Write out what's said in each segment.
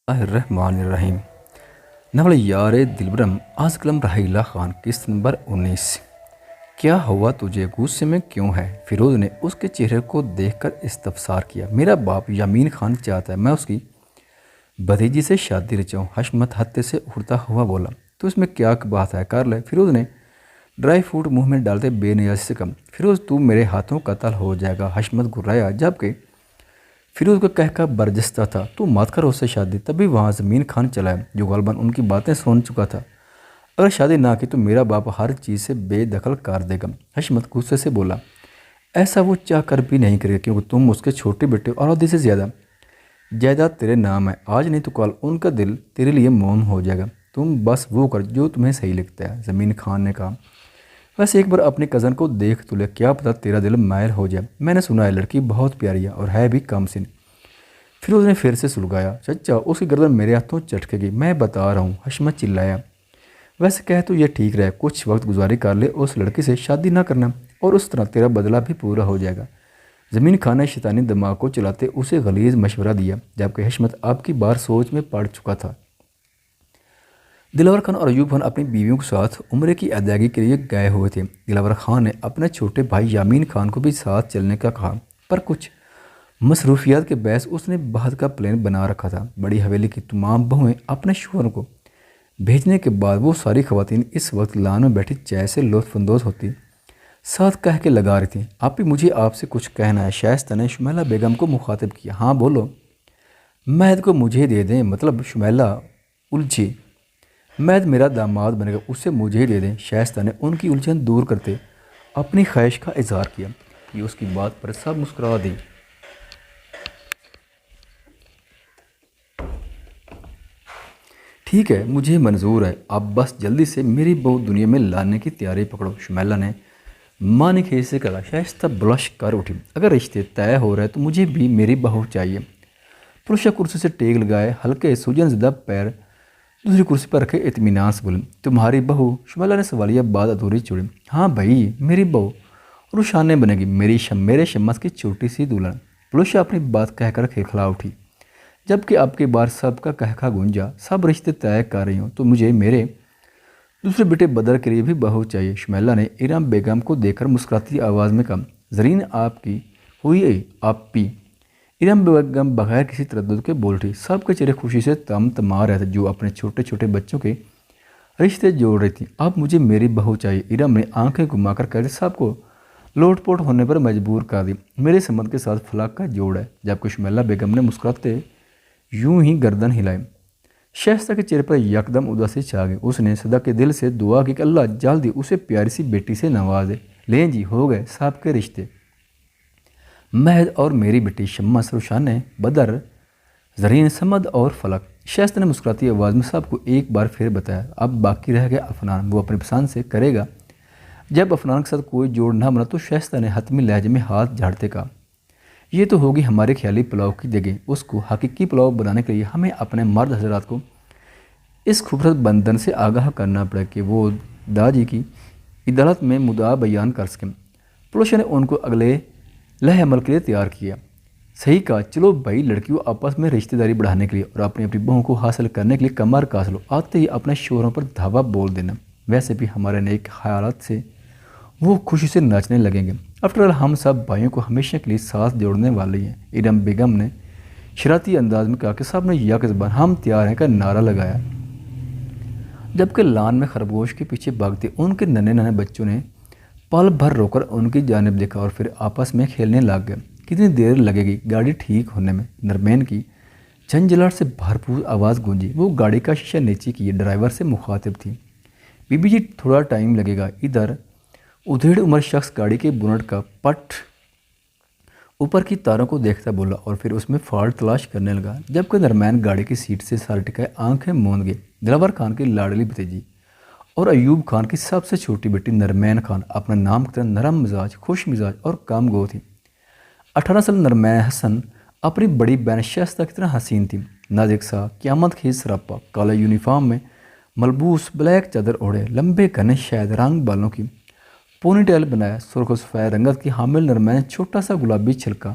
الرحمن الرحیم ناول یار دلبرم از قلم رحیلہ خان قسط نمبر 19۔ کیا ہوا تجھے، غصے میں کیوں ہے؟ فیروز نے اس کے چہرے کو دیکھ کر استفسار کیا۔ میرا باپ یامین خان چاہتا ہے میں اس کی بھتیجی سے شادی رچاؤں، حشمت ہتھے سے اڑتا ہوا بولا۔ تو اس میں کیا بات ہے، کر لے۔ فیروز نے ڈرائی فروٹ منہ میں ڈالتے بے نیازی سے کہا۔ فیروز تو میرے ہاتھوں قتل ہو جائے گا، حشمت گھرایا، جبکہ فیروز کا کہہ برجستہ تھا۔ تو مت کر اس سے شادی۔ تبھی وہاں زمین خان چلا ہے جو غالباً ان کی باتیں سن چکا تھا۔ اگر شادی نہ کی تو میرا باپ ہر چیز سے بے دخل کر دے گا، حشمت غصے سے بولا۔ ایسا وہ چاہ کر بھی نہیں کرے گا کیونکہ تم اس کے چھوٹے بیٹے اور عہدے سے زیادہ جائیداد تیرے نام ہے۔ آج نہیں تو کل ان کا دل تیرے لیے موم ہو جائے گا۔ تم بس وہ کر جو تمہیں صحیح لگتا ہے، زمین خان نے کہا۔ ویسے ایک بار اپنے کزن کو دیکھ تو لے، کیا پتہ تیرا دل مائل ہو جائے۔ میں نے سنا ہے لڑکی بہت پیاری ہے اور ہے بھی کم سن۔ فیروز نے پھر سے سلگایا۔ چچا اس کی گردن میرے ہاتھوں چٹکے گی، میں بتا رہا ہوں، حشمت چلایا۔ ویسے کہہ تو یہ ٹھیک رہے، کچھ وقت گزاری کر لے، اس لڑکی سے شادی نہ کرنا اور اس طرح تیرا بدلہ بھی پورا ہو جائے گا۔ زمین خان نے شیطانی دماغ کو چلاتے اسے غلیظ مشورہ دیا، جبکہ حشمت اب کی بار سوچ میں پڑ چکا تھا۔ دلاور خان اور ایوب خان اپنی بیویوں کے ساتھ عمرے کی ادائیگی کے لیے گئے ہوئے تھے۔ دلاور خان نے اپنے چھوٹے بھائی یامین خان کو بھی ساتھ چلنے کا کہا، پر کچھ مصروفیات کے باعث اس نے بعد کا پلان بنا رکھا تھا۔ بڑی حویلی کی تمام بہویں اپنے شوہروں کو بھیجنے کے بعد وہ ساری خواتین اس وقت لان میں بیٹھی چائے سے لطف اندوز ہوتی ساتھ کہہ کے لگا رہی تھیں، آپ ہی مجھے آپ سے کچھ کہنا ہے۔ شائستہ نے شمیلہ بیگم کو مخاطب کیا۔ ہاں بولو۔ مہد کو مجھے دے دیں، مطلب شمیلہ الجھی۔ مہد میرا داماد بنے گا، اسے مجھے دے دیں۔ شائستہ نے ان کی الجھن دور کرتے اپنی خواہش کا اظہار کیا۔ یہ اس کی بات پر سب مسکرا دی۔ ٹھیک ہے، مجھے منظور ہے، آپ بس جلدی سے میری بہو دنیا میں لانے کی تیاری پکڑو، شمیلہ نے معنی خیز سے کہا۔ شائستہ بلش کر اٹھی۔ اگر رشتے طے ہو رہے تو مجھے بھی میری بہو چاہیے۔ پروشا کرسی سے ٹیک لگائے ہلکے سوجن زدہ پیر دوسری کرسی پر رکھے اطمینان سے بولے، تمہاری بہو؟ شمیلہ نے سوالیہ بات ادھوری چھوڑی۔ ہاں بھائی، میری بہو روشانے بنے گی، میرے شمس کی چھوٹی سی دلہن۔ پروشا اپنی بات کہہ کر کھلکھلا اٹھی۔ جبکہ اب کی بار سب کا کہکھا گونجا، سب رشتے طے کر رہی ہوں تو مجھے میرے دوسرے بیٹے بدر کے لیے بھی بہو چاہیے۔ شمیلہ نے ایرم بیگم کو دیکھ کر مسکراتی آواز میں کہا، زرین آپ کی ہوئی آپ پی۔ ایرم بیگم بغیر کسی تردد کے بول اٹھی۔ سب کے چہرے خوشی سے تم تما رہے تھے جو اپنے چھوٹے چھوٹے بچوں کے رشتے جوڑ رہی تھیں۔ اب مجھے میری بہو چاہیے، ایرم نے آنکھیں گھما کر کہتے سب کو لوٹ پوٹ ہونے پر مجبور کر دی۔ میرے سمت کے ساتھ فلاک کا جوڑ ہے۔ جبکہ شمیلہ بیگم نے مسکراتے یوں ہی گردن ہلائی۔ شائستہ کے چہرے پر یکدم اداسی چھا گئی۔ اس نے صدا کے دل سے دعا کی کہ اللہ جلدی اسے پیاری سی بیٹی سے نواز دے۔ لیں جی، ہو گئے سب کے رشتے، مہد اور میری بیٹی شمس، روشانے، بدر، زرین، سمد اور فلک۔ شائستہ نے مسکراتی آواز میں سب کو ایک بار پھر بتایا۔ اب باقی رہ گیا عفنان، وہ اپنی پسند سے کرے گا۔ جب عفنان کے ساتھ کوئی جوڑ نہ بنا تو شائستہ نے حتمی لہجے میں ہاتھ جھاڑتے کہا، یہ تو ہوگی ہمارے خیالی پلاؤ کی جگہ، اس کو حقیقی پلاؤ بنانے کے لیے ہمیں اپنے مرد حضرات کو اس خوبصورت بندن سے آگاہ کرنا پڑے کہ وہ داجی کی عدالت میں مدعا بیان کر سکیں۔ پڑوسی نے ان کو اگلے لہ عمل کے لیے تیار کیا۔ صحیح کہا، چلو بھائی لڑکیوں آپس میں رشتہ داری بڑھانے کے لیے اور اپنی بہوؤں کو حاصل کرنے کے لیے کمر کاس لو، آتے ہی اپنے شوہروں پر دھاوا بول دینا۔ ویسے بھی ہمارے نیک خیالات سے وہ خوشی سے ناچنے لگیں گے۔ آفٹر آل ہم سب بھائیوں کو ہمیشہ کے لیے ساتھ جوڑنے والی ہیں۔ ایرم بیگم نے شراطی انداز میں کہا کہ سب نے یک زبان ہم تیار ہیں کا نعرہ لگایا۔ جبکہ لان میں خرگوش کے پیچھے بھاگتے ان کے ننھے ننھے بچوں نے پل بھر رو کر ان کی جانب دیکھا اور پھر آپس میں کھیلنے لگ گئے۔ کتنی دیر لگے گی گاڑی ٹھیک ہونے میں؟ نرمین کی جھنجھلاہٹ سے بھرپور آواز گونجی۔ وہ گاڑی کا شیشہ نیچے کیے ڈرائیور سے مخاطب تھی، بی بی جی تھوڑا ٹائم لگے گا۔ ادھر ادھیڑ عمر شخص گاڑی کے بونٹ کا پٹ اوپر کی تاروں کو دیکھتا بولا اور پھر اس میں فالٹ تلاش کرنے لگا۔ جبکہ نرمین گاڑی کی سیٹ سے سر ٹکائے آنکھیں موند گئے۔ دلاور خان کی لاڈلی بھتیجی اور ایوب خان کی سب سے چھوٹی بیٹی نرمین خان اپنا نام کی طرح نرم مزاج، خوش مزاج اور کام گو تھی۔ 18 سال نرمین حسن اپنی بڑی بہن شائستہ کی طرح حسین تھی، نازک سا قیامت خیز سراپا، کالے یونیفارم میں ملبوس، بلیک چادر اوڑھے، لمبے گھنے شاید رنگ بالوں کی پونی ٹیل بنایا، سرخ و سفید رنگت کی حامل نرمین چھوٹا سا گلابی چھلکا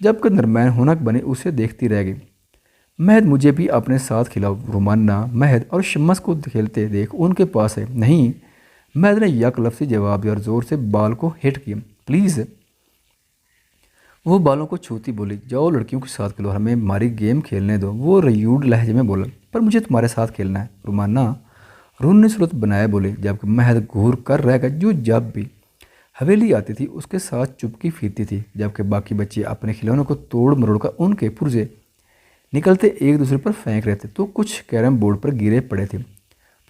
جب کہ نرمین ہنک بنے اسے دیکھتی رہ گئی۔ مہد مجھے بھی اپنے ساتھ کھلاؤ۔ رومانہ مہد اور شمس کو کھیلتے دیکھ ان کے پاس ہے۔ نہیں، مہد نے یک لفظی جواب دیا اور زور سے بال کو ہٹ کیا۔ پلیز۔ وہ بالوں کو چھوتی بولی، جاؤ لڑکیوں کے ساتھ کھیلو، ہمیں ہماری گیم کھیلنے دو۔ وہ ریوڈ لہجے میں بولا، پر مجھے تمہارے ساتھ کھیلنا ہے۔ رومانہ رون نے صورت بنائے بولے، جبکہ مہد گھور کر رہ گا جو جب بھی حویلی آتی تھی اس کے ساتھ چپکی پھرتی تھی، جبکہ باقی بچے اپنے کھلونوں کو توڑ مروڑ کر ان کے پرزے نکلتے ایک دوسرے پر پھینک رہے تھے تو کچھ کیرم بورڈ پر گرے پڑے تھے۔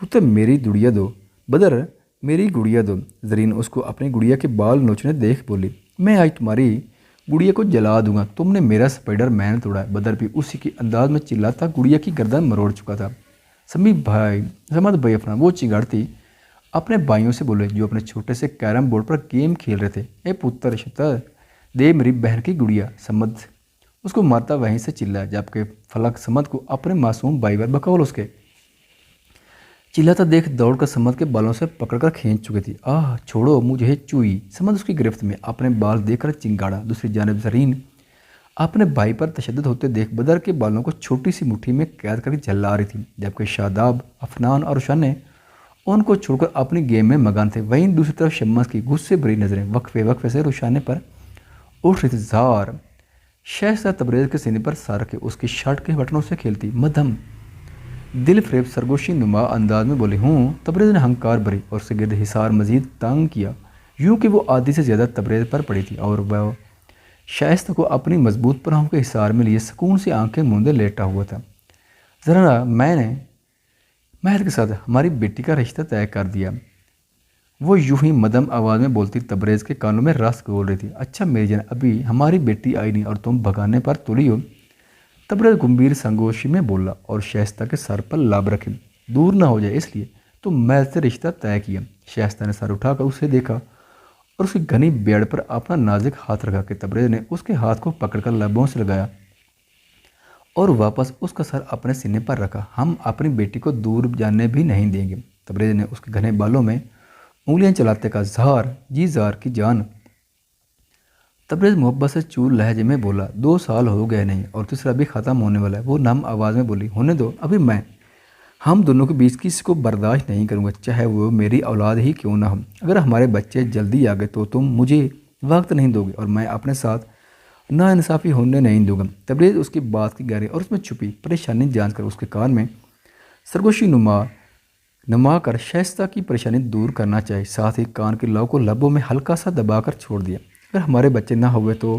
پتر میری گڑیا دو، بدر میری گڑیا دو۔ زرین اس کو اپنی گڑیا کے بال نوچنے دیکھ بولی، میں آج تمہاری گڑیا کو جلا دوں گا، تم نے میرا سپائڈر مین توڑا ہے۔ بدر بھی اسی کے انداز میں چلاتا گڑیا کی گردن مروڑ چکا تھا۔ سمد بھائی اپنا وہ چنگاڑتی اپنے بھائیوں سے بولے جو اپنے چھوٹے سے کیرم بورڈ پر گیم کھیل رہے تھے، اے پتر شتر دے میری بہن کی گڑیا۔ سمد اس کو مارتا وہیں سے چلا، جبکہ فلک سمد کو اپنے معصوم بھائی پر بقول اس کے چلاتا دیکھ دوڑ کر سمد کے بالوں سے پکڑ کر کھینچ چکی تھی۔ آہ چھوڑو مجھے چوئی۔ سمد اس کی گرفت میں اپنے بال دیکھ کر چنگاڑا۔ دوسری جانب زرین اپنے بھائی پر تشدد ہوتے دیکھ بدر کے بالوں کو چھوٹی سی مٹھی میں قید کر جلا رہی تھی، جبکہ شاداب، افنان اور روشن نے ان کو چھوڑ کر اپنی گیم میں مگن تھے۔ وہیں دوسری طرف شمس کی غصے بھری نظریں وقفے سے روشانے پر اٹھ رہی تھی۔ زار شائستہ تبریز کے سینے پر سر رکھے اس کی شرٹ کے بٹنوں سے کھیلتی مدھم دل فریب سرگوشی نما انداز میں بولی ہوں۔ تبریز نے ہنکار بھری اور اس کے گرد حصار مزید تنگ کیا، یوں کہ وہ آدھی سے زیادہ تبریز پر پڑی تھی اور وہ شائستہ کو اپنی مضبوط پرہوں کے حصار میں لیے سکون سے آنکھیں موندے لیٹا ہوا تھا۔ ذرا میں نے مہد کے ساتھ ہماری بیٹی کا رشتہ طے کر دیا، وہ یوں ہی مدھم آواز میں بولتی تبریز کے کانوں میں رس گھول رہی تھی۔ اچھا میری جان، ابھی ہماری بیٹی آئی نہیں اور تم بھگانے پر تلی ہو؟ تبریز گمبھیر سنگوشی میں بولا اور شائستہ کے سر پر لب رکھے، دور نہ ہو جائے اس لیے تو مہد سے رشتہ طے کیا۔ شائستہ نے سر اٹھا کر اسے دیکھا اور اس کی گھنی بیڑ پر اپنا نازک ہاتھ رکھا کہ تبریز نے اس کے ہاتھ کو پکڑ کر لبوں سے لگایا اور واپس اس کا سر اپنے سینے پر رکھا۔ ہم اپنی بیٹی کو دور جانے بھی نہیں دیں گے۔ تبریز نے اس کے گھنے بالوں میں انگلیاں چلاتے کہا، زہار جی زہار کی جان۔ تبریز محبت سے چول لہجے میں بولا، 2 سال ہو گئے نہیں اور تیسرا بھی ختم ہونے والا ہے۔ وہ نم آواز میں بولی، ہونے دو، ابھی میں ہم دونوں کے بیچ کسی کو برداشت نہیں کروں گا، چاہے وہ میری اولاد ہی کیوں نہ ہو۔ اگر ہمارے بچے جلدی آ گئے تو تم مجھے وقت نہیں دو گے اور میں اپنے ساتھ ناانصافی ہونے نہیں دوں گا۔ تبریز اس کی بات کی گہرائی اور اس میں چھپی پریشانی جانچ کر اس کے کان میں سرگوشی نما کر شائستہ کی پریشانی دور کرنا چاہی، ساتھ ہی کان کے لو کو لبوں میں ہلکا سا دبا کر چھوڑ دیا۔ اگر ہمارے بچے نہ ہوئے تو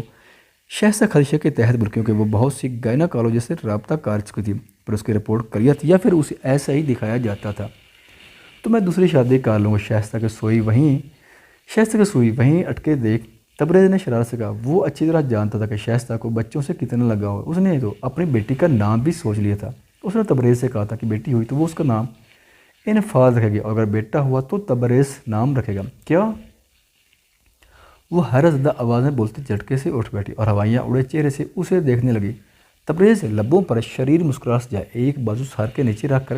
شائستہ خدشے کے تحت بول، کیونکہ وہ بہت سی گائناکالوجسٹ سے رابطہ کر چکی تھی، پر اس کی رپورٹ کریت یا پھر اسے ایسا ہی دکھایا جاتا تھا تو میں دوسری شادی کر لوں گا۔ شائستہ کے سوئی وہیں اٹکے دیکھ تبریز نے شرارت سے کہا، وہ اچھی طرح جانتا تھا کہ شائستہ کو بچوں سے کتنا لگاؤ ہے، اس نے تو اپنی بیٹی کا نام بھی سوچ لیا تھا۔ اس نے تبریز سے کہا تھا کہ بیٹی ہوئی تو وہ اس کا نام انفاذ رکھے گی اور اگر بیٹا ہوا تو تبریز نام رکھے گا۔ کیا؟ وہ حیرت زدہ آواز میں بولتے جھٹکے سے اٹھ بیٹھی اور ہوائیاں اڑے چہرے سے اسے دیکھنے لگی۔ تبریز لبوں پر شریر مسکراہٹ سے جائے ایک بازو سر کے نیچے رکھ کر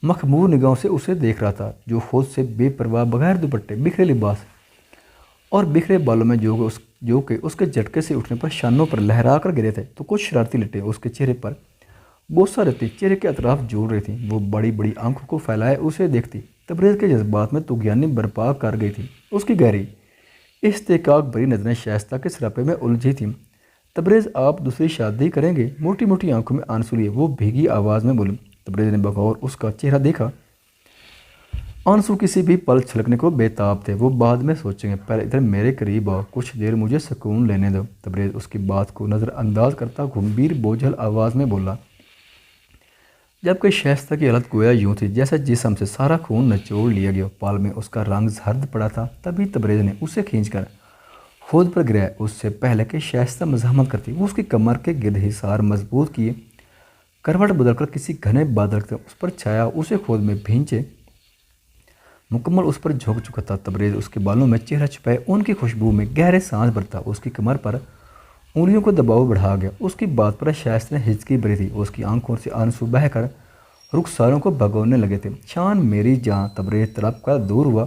مخمور نگاہوں سے اسے دیکھ رہا تھا، جو خود سے بے پرواہ بغیر دوپٹے، بکھرے لباس اور بکھرے بالوں میں جو کہ اس کے جھٹکے سے اٹھنے پر شانوں پر لہرا کر گرے تھے تو کچھ شرارتی لٹیں اس کے چہرے پر بوسہ رہتی چہرے کے اطراف جوڑ رہی تھیں۔ وہ بڑی بڑی آنکھوں کو پھیلائے اسے دیکھتی تبریز کے جذبات میں طغیانی برپا کر گئی تھی۔ اس کی گہری استحقاق بھری نظریں شائستہ کے سراپے میں الجھی تھیں۔ تبریز آپ دوسری شادی کریں گے؟ موٹی موٹی آنکھوں میں آنسو لیے وہ بھیگی آواز میں بولی۔ تبریز نے بغور اس کا چہرہ دیکھا، آنسو کسی بھی پل چھلکنے کو بے تاب تھے۔ وہ بعد میں سوچیں گے، پہلے ادھر میرے قریب آؤ، کچھ دیر مجھے سکون لینے دو۔ تبریز اس کی بات کو نظر انداز کرتا گمبھیر بوجھل آواز میں بولا، جبکہ شائستہ کی حالت گویا یوں تھی جیسے جسم سے سارا خون نچوڑ لیا گیا، پال میں اس کا رنگ زرد پڑا تھا۔ تبھی تبریز نے اسے کھینچ کر خود پر گرایا۔ اس سے پہلے کہ شائستہ مزاحمت کرتی، وہ اس کی کمر کے گرد حصار مضبوط کیے، کروٹ بدل کر کسی گھنے بادل کے اس پر چھایا اسے خود میں بھینچے مکمل اس پر جھک چکا تھا۔ تبریز اس کے بالوں میں چہرہ چھپائے ان کی خوشبو میں گہرے سانس بھرتا اس کی کمر پر انگلیوں کو دباؤ بڑھا گیا۔ اس کی بات پر شائستہ نے ہچکی بھری تھی، اس کی آنکھوں سے آنسو بہہ کر رخساروں کو بھگونے لگے تھے۔ شان میری جان، تبریز طلب کا دور ہوا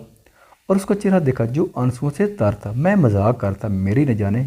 اور اس کا چہرہ دیکھا جو آنسوؤں سے تر تھا۔ میں مذاق کرتا، میری نہ جانے